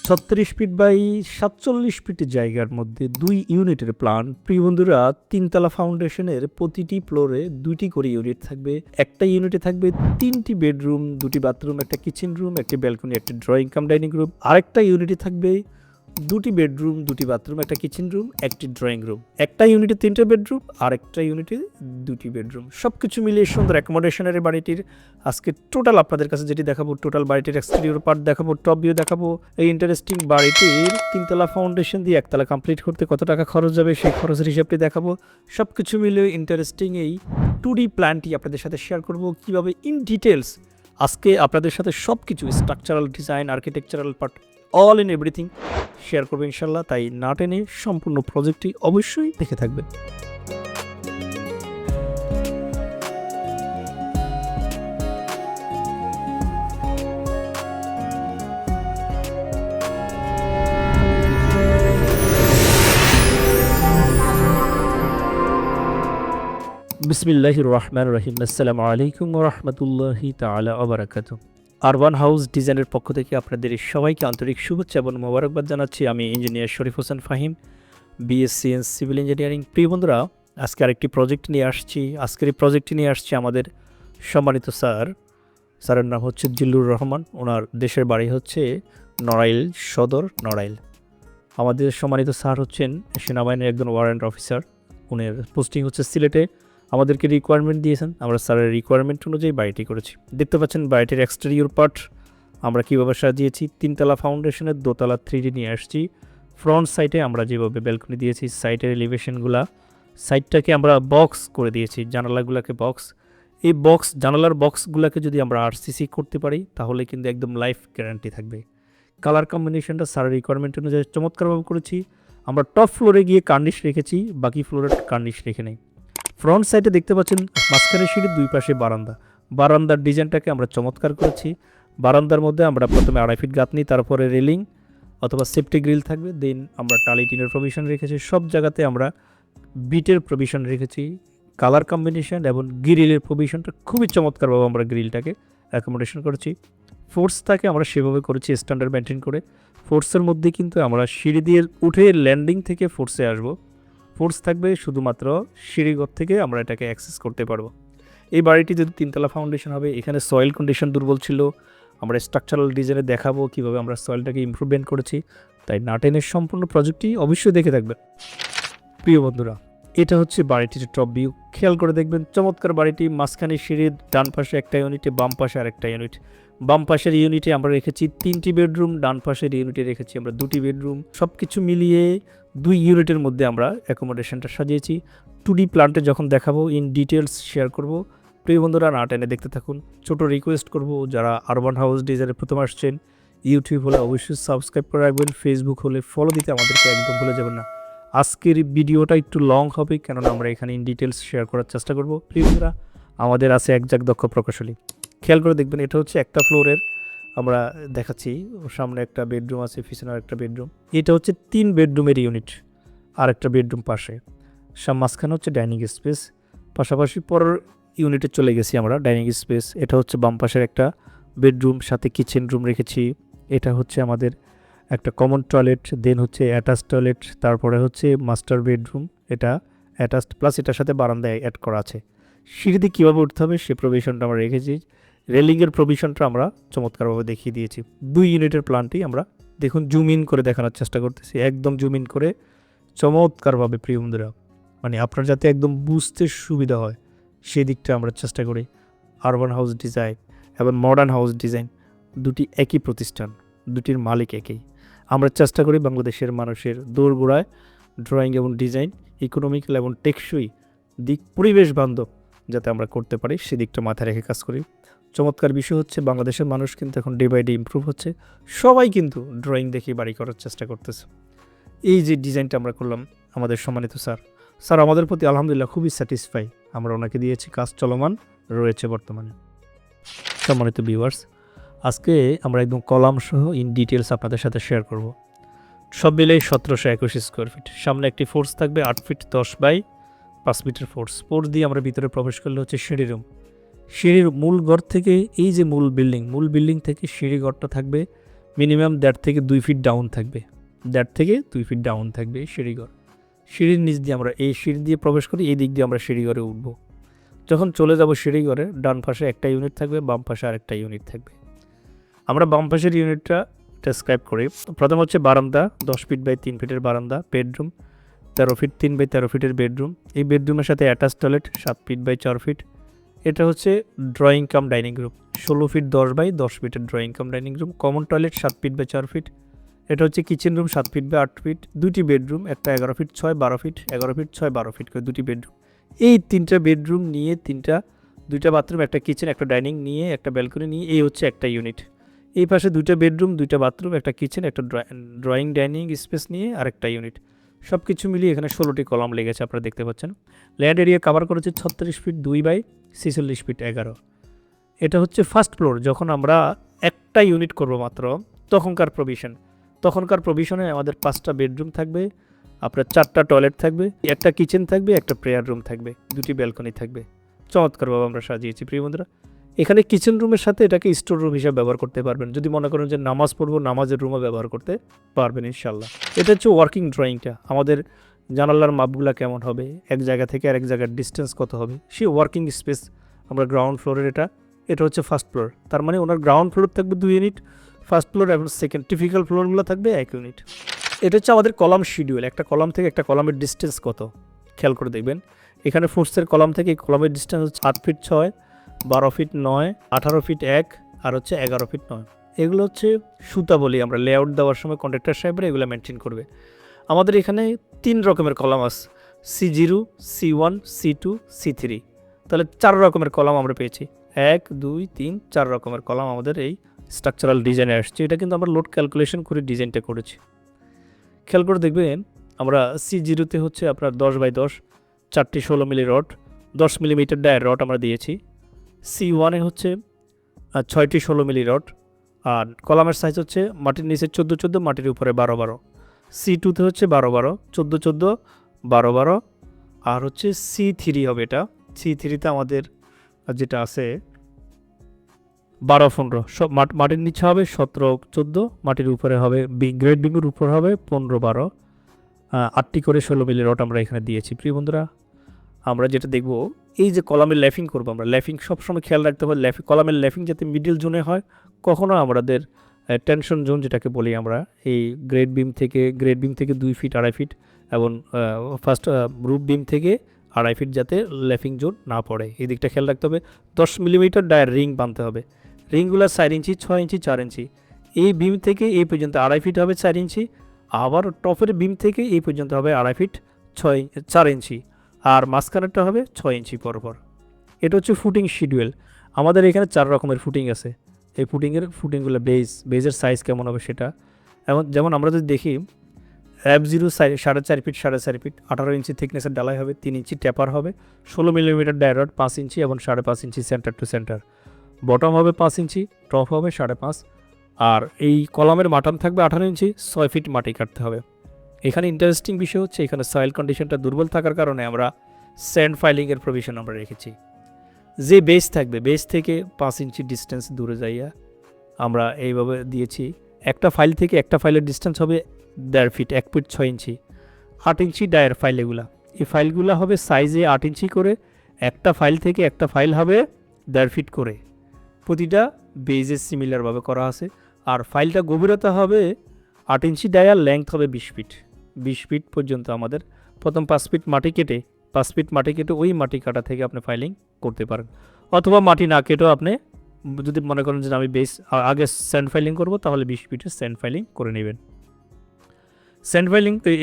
36 feet by 47 ফিটের জায়গার মধ্যে 2 ইউনিটের প্ল্যান। প্রিয় বন্ধুরা, তিনতলা ফাউন্ডেশনের প্রতিটি ফ্লোরে 2টি করে ইউনিট থাকবে। একটা ইউনিটে থাকবে 3টি বেডরুম, 2টি বাথরুম, একটা কিচেন রুম, একটা ব্যালকনি, একটা ড্রয়িং কাম ডাইনিং রুম। আরেকটা ইউনিটে থাকবে 2টি বেডরুম, 2টি বাথরুম, একটা কিচেন রুম, একটি ড্রয়িং রুম। একটা ইউনিটে 3টে বেডরুম, আর একটা ইউনিটে 2টি বেডরুম। সব কিছু মিলিয়ে সুন্দর অ্যাকোমোডেশনের বাড়িটির আজকে টোটাল আপনাদের কাছে যেটি দেখাবো, টোটাল বাড়িটির এক্সটেরিয়র পার্ট দেখাবো, টপ ভিউ দেখাবো। এই ইন্টারেস্টিং বাড়িটির তিনতলা ফাউন্ডেশন দিয়ে একতলা কমপ্লিট করতে কত টাকা খরচ যাবে সেই খরচের হিসাবটি দেখাবো। সব কিছু মিলিয়ে ইন্টারেস্টিং এই 2D প্ল্যানটি আপনাদের সাথে শেয়ার করব, কিভাবে ইন ডিটেলস আজকে আপনাদের সাথে সব কিছু structural design, architectural part, all in everything share করবো ইনশাল্লাহ। তাই না টেনে সম্পূর্ণ প্রজেক্টটি অবশ্যই দেখে থাকবেন। বিসমিল্লাহির রহমানির রহিম। আসসালামু আলাইকুম ওয়া রাহমাতুল্লাহি তাআলা ওয়া বারাকাতুহু। আরবান হাউস ডিজাইনের পক্ষ থেকে আপনাদের সবাইকে আন্তরিক শুভেচ্ছা এবং মোবারকবাদ জানাচ্ছি। আমি engineer Sharif Hossain Fahim, BSc in civil engineering. প্রিয় বন্ধুরা, আজকে আরেকটি প্রজেক্ট নিয়ে আসছি। আজকের এই প্রজেক্টটি নিয়ে আসছি আমাদের সম্মানিত স্যারের নাম হচ্ছে জিল্লুর রহমান। ওনার দেশের বাড়ি হচ্ছে নড়াইল সদর, নড়াইল। আমাদের সম্মানিত স্যার হচ্ছেন সেনাবাহিনীর একজন ওয়ারেন্ট অফিসার। উনার পোস্টিং হচ্ছে সিলেটে। আমাদেরকে রিকোয়ারমেন্ট দিয়েছেন, আমরা স্যারের রিকোয়ারমেন্ট অনুযায়ী বাড়িটি করেছি। দেখতে পাচ্ছেন বাড়িটির এক্সটেরিয়র পার্ট আমরা কীভাবে সাজিয়েছি। তিনতলা ফাউন্ডেশনের দোতলা 3D নিয়ে আসছি। ফ্রন্ট সাইডে আমরা যেভাবে ব্যালকনি দিয়েছি, সাইডের এলিভেশনগুলা, সাইডটাকে আমরা বক্স করে দিয়েছি, জানালাগুলোকে বক্স। এই জানালার বক্সগুলোকে যদি আমরা আরসিসি করতে পারি তাহলে কিন্তু একদম লাইফ গ্যারান্টি থাকবে। কালার কম্বিনেশনটা স্যারের রিকোয়ারমেন্ট অনুযায়ী চমৎকারভাবে করেছি। আমরা টপ ফ্লোরে গিয়ে কার্নিশ রেখেছি, বাকি ফ্লোরে কার্নিশ রেখে নেই। ফ্রন্ট সাইডে দেখতে পাচ্ছেন মাঝখানে সিঁড়ির দুই পাশে বারান্দার ডিজাইনটাকে আমরা চমৎকার করেছি। বারান্দার মধ্যে আমরা প্রথমে 2.5 ফিট গাঁথনি, তারপরে রেলিং অথবা সেফটি গ্রিল থাকবে, দেন আমরা টালি টিনের প্রভিশন রেখেছি। সব জায়গাতে আমরা বিটের প্রভিশন রেখেছি। কালার কম্বিনেশন এবং গ্রিলের প্রভিশনটা খুবই চমৎকারভাবে আমরা গ্রিলটাকে অ্যাকোমোডেশন করেছি। ফোর্সটাকে আমরা সেভাবে করেছি স্ট্যান্ডার্ড মেনটেন করে। ফোর্সের মধ্যে কিন্তু আমরা সিঁড়ি দিয়ে উঠে ল্যান্ডিং থেকে ফোর্সে আসবো। ফোর্স থাকবে শুধুমাত্র সিঁড়িঘর থেকে আমরা এটাকে অ্যাক্সেস করতে পারবো। এই বাড়িটি যদি তিনতলা ফাউন্ডেশন হবে, এখানে সয়েল কন্ডিশন দুর্বল ছিল, আমরা স্ট্রাকচারাল ডিজাইনে দেখাবো কীভাবে আমরা সয়েলটাকে ইমপ্রুভমেন্ট করেছি। তাই নাটেনের সম্পূর্ণ প্রজেক্টটি অবশ্যই দেখে থাকবেন। প্রিয় বন্ধুরা, এটা হচ্ছে বাড়িটির টপ ভিউ। খেয়াল করে দেখবেন চমৎকার বাড়িটি। মাঝখানে সিঁড়ির ডান পাশে একটা ইউনিটে, বাম পাশে আরেকটা ইউনিট। বাম পাশের ইউনিটে আমরা রেখেছি 3টি বেডরুম, ডান পাশের ইউনিটে রেখেছি আমরা 2টি বেডরুম। সব কিছু মিলিয়ে 2 ইউনিটের মধ্যে আমরা অ্যাকোমোডেশনটা সাজিয়েছি। 2D প্ল্যান্টে যখন দেখাবো ইন ডিটেলস শেয়ার করব। প্রিয় বন্ধুরা, না টেনে দেখতে থাকুন। ছোট রিকোয়েস্ট করব, যারা আরবান হাউস ডিজাইনে প্রথম আসছেন, ইউটিউব হলে অবশ্যই সাবস্ক্রাইব করে রাখবেন, ফেসবুক হলে ফলো দিতে আমাদেরকে একদম ভুলে যাবেন না। আজকের ভিডিওটা একটু লং হবে, কেননা আমরা এখানে ইন ডিটেলস শেয়ার করার চেষ্টা করব। প্রিয় বন্ধুরা, আমাদের আছে একজাক দক্ষ প্রকৌশলী। খেয়াল করে দেখবেন, এটা হচ্ছে একটা ফ্লোরের আমরা দেখাচ্ছি। সামনে একটা বেডরুম আছে, পিছনে একটা বেডরুম। এটা হচ্ছে 3 বেডরুমের ইউনিট, আর একটা বেডরুম পাশে। মাঝখানে হচ্ছে ডাইনিং স্পেস। পাশাপাশি পরের ইউনিটে চলে গেছি আমরা, ডাইনিং স্পেস। এটা হচ্ছে বাম পাশের একটা বেডরুম, সাথে কিচেন রুম রেখেছি। এটা হচ্ছে আমাদের একটা কমন টয়লেট, দেন হচ্ছে অ্যাটাচ টয়লেট, তারপরে হচ্ছে মাস্টার বেডরুম। এটা অ্যাটাচড প্লাস এটার সাথে বারান্দায় অ্যাড করা আছে। সিঁড়িতে কীভাবে উঠতে হবে সে প্রভিশনটা আমরা রেখেছি। রেলিংয়ের প্রভিশনটা আমরা চমৎকারভাবে দেখিয়ে দিয়েছি। 2 ইউনিটের প্ল্যানটি আমরা দেখুন জুম ইন করে দেখানোর চেষ্টা করতেছি, একদম জুম ইন করে চমৎকারভাবে। প্রিয় বন্ধুরা, মানে আপনার যাতে একদম বুঝতে সুবিধা হয় সেই দিকটা আমরা চেষ্টা করি। আরবান হাউস ডিজাইন এবং মডার্ন হাউস ডিজাইন 2টি একই প্রতিষ্ঠান, 2টির মালিক একই। আমরা চেষ্টা করি বাংলাদেশের মানুষের দোরগোড়ায় ড্রয়িং এবং ডিজাইন ইকোনমিক্যাল এবং টেকসই দিক, পরিবেশ বান্ধব যাতে আমরা করতে পারি সেদিকটা মাথায় রেখে কাজ করি। চমৎকার বিষয় হচ্ছে বাংলাদেশের মানুষ কিন্তু এখন ডে বাই ডে ইমপ্রুভ হচ্ছে। সবাই কিন্তু ড্রয়িং দেখে বাড়ি করার চেষ্টা করতেছে। এই যে ডিজাইনটা আমরা করলাম, আমাদের সম্মানিত স্যার আমাদের প্রতি আলহামদুলিল্লাহ খুবই স্যাটিসফাই। আমরা ওনাকে দিয়েছি, কাজ চলমান রয়েছে বর্তমানে। সম্মানিত ভিউয়ার্স, আজকে আমরা একদম কলাম সহ ইন ডিটেলস আপনাদের সাথে শেয়ার করব। সব মিলেই 1721 স্কোয়ার ফিট। সামনে একটি ফোর্স থাকবে 8 ফিট 10 বাই 5 মিটার ফোর্স দিয়ে আমরা ভিতরে প্রবেশ করলে হচ্ছে সিঁড়ি রুম। সিঁড়ির মূল ঘর থেকে এই যে মূল বিল্ডিং থেকে সিঁড়ি ঘরটা থাকবে মিনিমাম 1.5 থেকে 2 ফিট ডাউন থাকবে, 1.5 থেকে 2 ফিট ডাউন থাকবে এই সিঁড়িঘর। সিঁড়ির নিচ দিয়ে আমরা এই সিঁড়ি দিয়ে প্রবেশ করি, এই দিক দিয়ে আমরা সিঁড়িঘরে উঠবো। যখন চলে যাব সিঁড়িঘরে, ডান পাশে একটা ইউনিট থাকবে, বাম পাশে আরেকটা ইউনিট থাকবে। আমরা বাম পাশের ইউনিটটা ডেসক্রাইব করি। প্রথম হচ্ছে বারান্দা, 10 ফিট বাই 3 ফিটের বারান্দা। বেডরুম 13 ফিট 3 বাই 13 ফিটের বেডরুম। এই বেডরুমের সাথে attach toilet 7 feet by 4 feet. এটা হচ্ছে drawing cum dining room, 16 feet 10 by 10 ফিটের drawing cum dining room. Common toilet 7 feet by 4 feet. এটা হচ্ছে kitchen room 7 feet by 8 feet. দুটি বেডরুম, একটা 11 ফিট 6 12 ফিট, 11 ফিট 6 12 ফিট করে দুটি বেডরুম। এই 3টা বেডরুম নিয়ে 2টা বাথরুম, একটা কিচেন, একটা ডাইনিং নিয়ে, একটা ব্যালকনি নিয়ে এই হচ্ছে একটা ইউনিট। এই পাশে 2টা বেডরুম, 2টা বাথরুম, একটা কিচেন, একটা ড্রয়িং ডাইনিং স্পেস নিয়ে আরেকটা ইউনিট। সব কিছু মিলিয়ে এখানে 16টি কলাম লেগেছে, আপনারা দেখতে পাচ্ছেন। ল্যান্ড এরিয়া কভার করেছে 36 ফিট 2 বাই 46 ফিট 11। এটা হচ্ছে ফার্স্ট ফ্লোর। যখন আমরা একটা ইউনিট করব মাত্র, তখনকার প্রভিশনে আমাদের 5টা বেডরুম থাকবে, আপনার 4টা টয়লেট থাকবে, একটা কিচেন থাকবে, একটা প্রেয়ার রুম থাকবে, 2টি ব্যালকনি থাকবে। চমৎকারভাবে আমরা সাজিয়েছি প্রিয় বন্ধুরা। এখানে কিচেন রুমের সাথে এটাকে স্টোর রুম হিসাবে ব্যবহার করতে পারবেন। যদি মনে করেন যে নামাজ পড়বো, নামাজের রুমও ব্যবহার করতে পারবেন ইনশাল্লাহ। এটা হচ্ছে ওয়ার্কিং ড্রয়িংটা, আমাদের জানালার মাপগুলো কেমন হবে, এক জায়গা থেকে আরেক জায়গার ডিস্টেন্স কত হবে, সেই ওয়ার্কিং স্পেস আমরা গ্রাউন্ড ফ্লোরের এটা হচ্ছে ফার্স্ট ফ্লোর। তার মানে ওনার গ্রাউন্ড ফ্লোর থাকবে 2 ইউনিট, ফার্স্ট ফ্লোর এবং সেকেন্ড টিপিক্যাল ফ্লোরগুলো থাকবে 1 ইউনিট। এটা হচ্ছে আমাদের কলাম শিডিউল, একটা কলাম থেকে একটা কলামের ডিস্টেন্স কত খেয়াল করে দেখবেন। এখানে ফোর্সের কলাম থেকে এই কলামের ডিস্টেন্স হচ্ছে 8 ফিট 6, 12 ফিট 9, 18 ফিট 1 আর হচ্ছে 11 ফিট 9। এগুলো হচ্ছে সুতা বলি আমরা, লেআউট দেওয়ার সময় কন্ট্রাক্টর সাহেবরা এগুলো মেনটেন করবে। আমাদের এখানে 3 রকমের কলাম আছে, C0, C1, C2, C3। তাহলে 4 রকমের কলাম আমরা পেয়েছি, 1 2 3 4 রকমের কলাম আমাদের এই স্ট্রাকচারাল ডিজাইনে আসছে। এটা কিন্তু আমরা লোড ক্যালকুলেশন করে ডিজাইনটা করেছি। খেয়াল করে দেখবেন আমরা C0তে হচ্ছে আপনার 10 বাই 10 4টি 16 মিলি রড, 10 মিলিমিটার ডায়ের রড আমরা দিয়েছি। C1-এ হচ্ছে 6টি 16 মিলি রড, আর কলামের সাইজ হচ্ছে মাটির নিচে 14 14, মাটির উপরে 12 12। C2-তে হচ্ছে 12 12, 14 14, 12 12। আর হচ্ছে C3 হবে, এটা C3-তে আমাদের যেটা আছে 12 15। সব মাটির নিচে হবে 17 14, মাটির উপরে হবে গ্রেড বিমের উপর হবে 15 12। 8টি করে 16 মিলি রড আমরা এখানে দিয়েছি। প্রিয় বন্ধুরা, আমরা যেটা দেখব, এই যে কলামের ল্যাফিং করবো আমরা, ল্যাফিং সবসময় খেয়াল রাখতে হবে, কলামের ল্যাফিং যাতে মিডিল জোনে হয়, কখনো আমাদের টেনশন জোন যেটাকে বলি আমরা, এই গ্রেড বিম থেকে 2 ফিট 2.5 ফিট এবং ফার্স্ট রুফ বিম থেকে 2.5 ফিট যাতে ল্যাফিং জোন না পড়ে, এই দিকটা খেয়াল রাখতে হবে। 10 মিলিমিটার ডায়ের রিং বাঁধতে হবে, রিংগুলো 4 ইঞ্চি 6 ইঞ্চি 4 ইঞ্চি। এই বিম থেকে এই পর্যন্ত 2.5 ফিট হবে 4 ইঞ্চি, আবার টপের বিম থেকে এই পর্যন্ত হবে 2.5 ফিট 4 ইঞ্চি, আর মাঝখানেরটা হবে 6 ইঞ্চি পরপর। এটা হচ্ছে ফুটিং শিডিউল। আমাদের এখানে 4 রকমের ফুটিং আছে। এই ফুটিংগুলো বেজের সাইজ কেমন হবে সেটা, যেমন আমরা যদি দেখি F0 4.5 ফিট 4.5 ফিট, 18 ইঞ্চি থিকনেসের ডালাই হবে, 3 ইঞ্চি ট্যাপার হবে, 16 মিলিমিটার ডায়ার রড 5 ইঞ্চি এবং 5.5 ইঞ্চি সেন্টার টু সেন্টার। বটম হবে 5 ইঞ্চি, টপ হবে 5.5। আর এই কলামের মাটান থাকবে 18 ইঞ্চি, 6 ফিট মাটি কাটতে হবে। এখানে ইন্টারেস্টিং বিষয় হচ্ছে এখানে সয়েল কন্ডিশনটা দুর্বল থাকার কারণে আমরা স্যান্ড ফাইলিংয়ের প্রভিশন আমরা রেখেছি। যে বেস থাকবে, বেস থেকে 5 ইঞ্চি ডিস্টেন্স দূরে যাইয়া আমরা এইভাবে দিয়েছি। একটা ফাইল থেকে একটা ফাইলের ডিস্টেন্স হবে 1.5 ফিট, 1 ফিট 6 ইঞ্চি, 8 ইঞ্চি ডায়ের ফাইল এগুলা। এই ফাইলগুলো হবে সাইজে 8 ইঞ্চি করে, একটা ফাইল থেকে একটা ফাইল হবে 1.5 ফিট করে, প্রতিটা বেজে সিমিলারভাবে করা আছে। আর ফাইলটা গভীরতা হবে 8 ইঞ্চি, ডায়ার লেংথ হবে 20 ফিট। 20 ফিট পর্যন্ত আমাদের প্রথম 5 ফিট মাটি কেটে ওই মাটি কাটা থেকে আপনি ফাইলিং করতে পারেন, অথবা মাটি না কেটেও আপনি যদি মনে করেন যে আমি বেস আগে স্যান্ড ফাইলিং করবো, তাহলে 20 ফিটের স্যান্ড ফাইলিং করে নেবেন।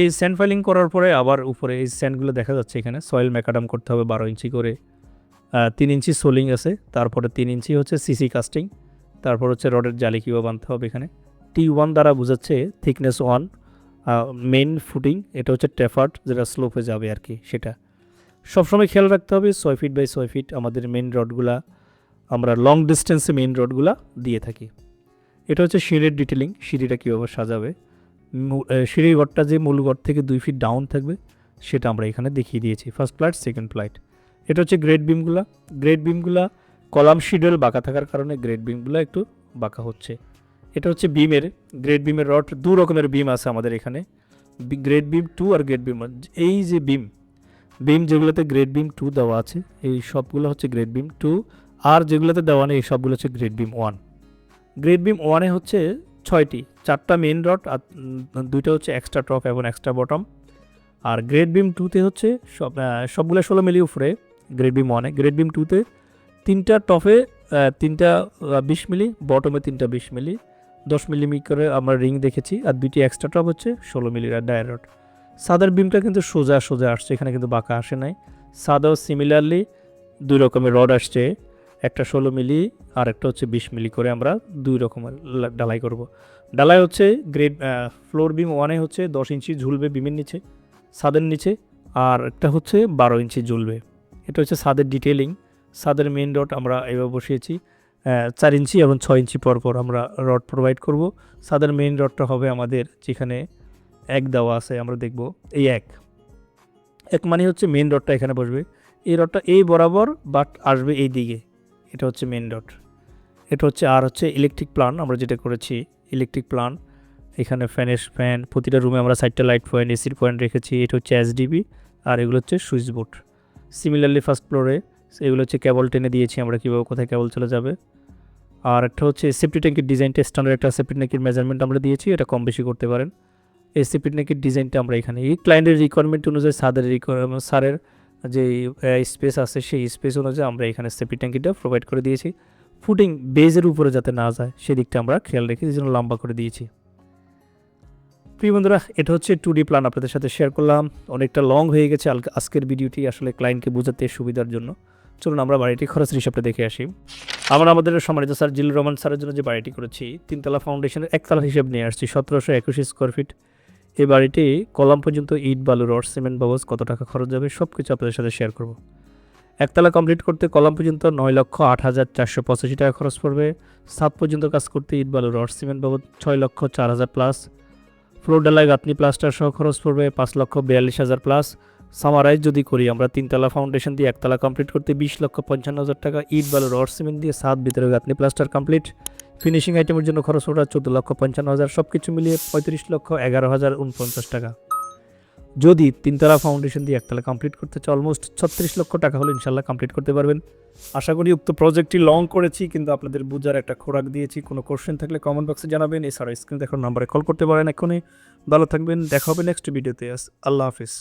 এই স্যান্ড ফাইলিং করার পরে আবার উপরে এই স্যান্ডগুলো দেখা যাচ্ছে এখানে সয়েল ম্যাকাডাম করতে হবে 12 ইঞ্চি করে, 3 ইঞ্চি সোলিং আছে, তারপরে 3 ইঞ্চি হচ্ছে সিসি কাস্টিং, তারপর হচ্ছে রডের জালি কিভাবে বাঁধতে হবে। এখানে T1 দ্বারা বোঝাচ্ছে থিকনেস 1, মেইন ফুটিং, এটা হচ্ছে টেফার্ড যেটা স্লোপে যাবে আর কি, সেটা সবসময় খেয়াল রাখতে হবে। 6 ফিট বাই 6 ফিট আমাদের মেইন রডগুলা, আমরা লং ডিস্টেন্সে মেইন রডগুলা দিয়ে থাকি। এটা হচ্ছে সিঁড়ির ডিটেলিং, সিঁড়িটা কীভাবে সাজাবে, সিঁড়ির ঘরটা যে মূল ঘর থেকে 2 ফিট ডাউন থাকবে সেটা আমরা এখানে দেখিয়ে দিয়েছি, ফার্স্ট প্লাইট সেকেন্ড প্লাইট। এটা হচ্ছে গ্রেড বিমগুলা কলাম শিডিউল বাঁকা থাকার কারণে গ্রেড বিমগুলো একটু বাঁকা হচ্ছে। এটা হচ্ছে বিমের, গ্রেড বিমের রড। দু রকমের বিম আছে আমাদের এখানে, গ্রেড বিম 2 আর গ্রেড বিম 1। এই যে বিম যেগুলোতে গ্রেড বিম 2 দেওয়া আছে এই সবগুলো হচ্ছে গ্রেড বিম 2, আর যেগুলোতে দেওয়া নেই এই সবগুলো হচ্ছে গ্রেড বিম 1। গ্রেড বিম 1-এ হচ্ছে 6টি, 4টা মেইন রড আর 2টা হচ্ছে এক্সট্রা টপ এবং এক্সট্রা বটম। আর গ্রেড বিম 2-তে হচ্ছে সবগুলো 16 মিলি উপরে গ্রেড বিম 1-এ। গ্রেড বিম 2-তে 3টা টপে 3টা 20 মিলি, বটমে 3টা 20 মিলি, 10 মিলি করে আমরা রিং দেখেছি, আর 2টি এক্সট্রা টপ হচ্ছে 16 মিলির ডায়ার রড। সাদার বিমটা কিন্তু সোজা আসছে, এখানে কিন্তু বাঁকা আসে নাই। সাদাও সিমিলারলি 2 রকমের রড আসছে, একটা 16 মিলি আর একটা হচ্ছে 20 মিলি করে আমরা 2 রকমের ডালাই করব। ডালাই হচ্ছে গ্রেড ফ্লোর বিম 1-এ হচ্ছে 10 ইঞ্চি ঝুলবে বিমের নিচে, ছাদের নিচে, আর একটা হচ্ছে 12 ইঞ্চি ঝুলবে। এটা হচ্ছে ছাদের ডিটেলিং। ছাদের মেইন রড আমরা এভাবে বসিয়েছি 4 ইঞ্চি এবং 6 ইঞ্চি পর আমরা রড প্রোভাইড করব। ছাদের মেইন রডটা হবে আমাদের যেখানে এক দেওয়া আছে, আমরা দেখব এই এক মানে হচ্ছে মেইন রডটা এখানে বসবে, এই রডটা এই বরাবর বাট আসবে এই দিকে, এটা হচ্ছে মেইন রড। এটা হচ্ছে আর হচ্ছে ইলেকট্রিক প্লান, আমরা যেটা করেছি ইলেকট্রিক প্লান। এখানে ফ্যান, প্রতিটা রুমে আমরা 4টা লাইট পয়েন্ট, এসির পয়েন্ট রেখেছি। এটা হচ্ছে এসডিবি, আর এগুলো হচ্ছে সুইচ বোর্ড। সিমিলারলি ফার্স্ট ফ্লোরে এগুলো হচ্ছে কেবল টেনে দিয়েছি আমরা, কীভাবে কোথায় কেবল চলে যাবে। আর একটা হচ্ছে সেফটি ট্যাঙ্কের ডিজাইনটা, স্ট্যান্ডার্ড একটা সেফটি ট্যাঙ্কের মেজারমেন্ট আমরা দিয়েছি, এটা কম বেশি করতে পারেন। এই সেফটি ট্যাঙ্কের ডিজাইনটা আমরা এখানে এই ক্লায়েন্টের রিকোয়ারমেন্ট অনুযায়ী স্যারের যে স্পেস আছে সেই স্পেস অনুযায়ী আমরা এখানে সেফটি ট্যাঙ্কিটা প্রোভাইড করে দিয়েছি। ফুটিং বেজের উপরে যাতে না যায় সেদিকটা আমরা খেয়াল রেখে এই জন্য লম্বা করে দিয়েছি। প্রিয় বন্ধুরা, এটা হচ্ছে 2D প্ল্যান আপনাদের সাথে শেয়ার করলাম। অনেকটা লং হয়ে গেছে আজকের ভিডিওটি, আসলে ক্লায়েন্টকে বোঝাতে সুবিধার জন্য। চলুন আমরা বাড়িটি খরচের হিসাবটা দেখে আসি। আমরা আমাদের সম্মানিত স্যার জিল্লুর রহমান স্যারের জন্য যে বাড়িটি করেছি, 3তলা ফাউন্ডেশনের একতলা হিসাব নিয়ে আসছি 1721 স্কোয়ার ফিট। এই বাড়িটি কলাম পর্যন্ত ইট, বালু, রড, সিমেন্ট বাবদ কত টাকা খরচ যাবে সব কিছু আপনাদের সাথে শেয়ার করব। একতলা কমপ্লিট করতে কলাম পর্যন্ত 9,08,485 টাকা খরচ পড়বে। ছাদ পর্যন্ত কাজ করতে ইট, বালু, রড, সিমেন্ট বাবদ 6,04,000 প্লাস। ফ্লোর ডালাই, গাঁথনি, প্লাস্টার সহ খরচ পড়বে 5,42,000 প্লাস। সামারাইজ যদি করি আমরা, 3তলা ফাউন্ডেশন দিয়ে একতলা কমপ্লিট করতে 20,55,000 টাকা, ইট, বালু, রড, সিমেন্ট দিয়ে ছাদ, ভিতরে গাঁথনি, প্লাস্টার কমপ্লিট। ফিনিশিং আইটেমের জন্য খরচ ওঠা 14,55,000, সব কিছু মিলিয়ে 35,11,049 টাকা। যদি 3তলা ফাউন্ডেশন দিয়ে একতলা কমপ্লিট করতে চাই অলমোস্ট 36 লক্ষ টাকা হলে ইনশাল্লাহ কমপ্লিট করতে পারবেন। আশা করি উক্ত প্রজেক্টটি লং করেছি কিন্তু আপনাদের বোঝার একটা খোরাক দিয়েছি। কোনো কোশ্চেন থাকলে কমেন্ট বক্সে জানাবেন, এছাড়া স্ক্রিনে দেখার নাম্বারে কল করতে পারেন। এখনই ভালো থাকবেন, দেখা হবে নেক্সট ভিডিওতে। আল্লাহ হাফিজ।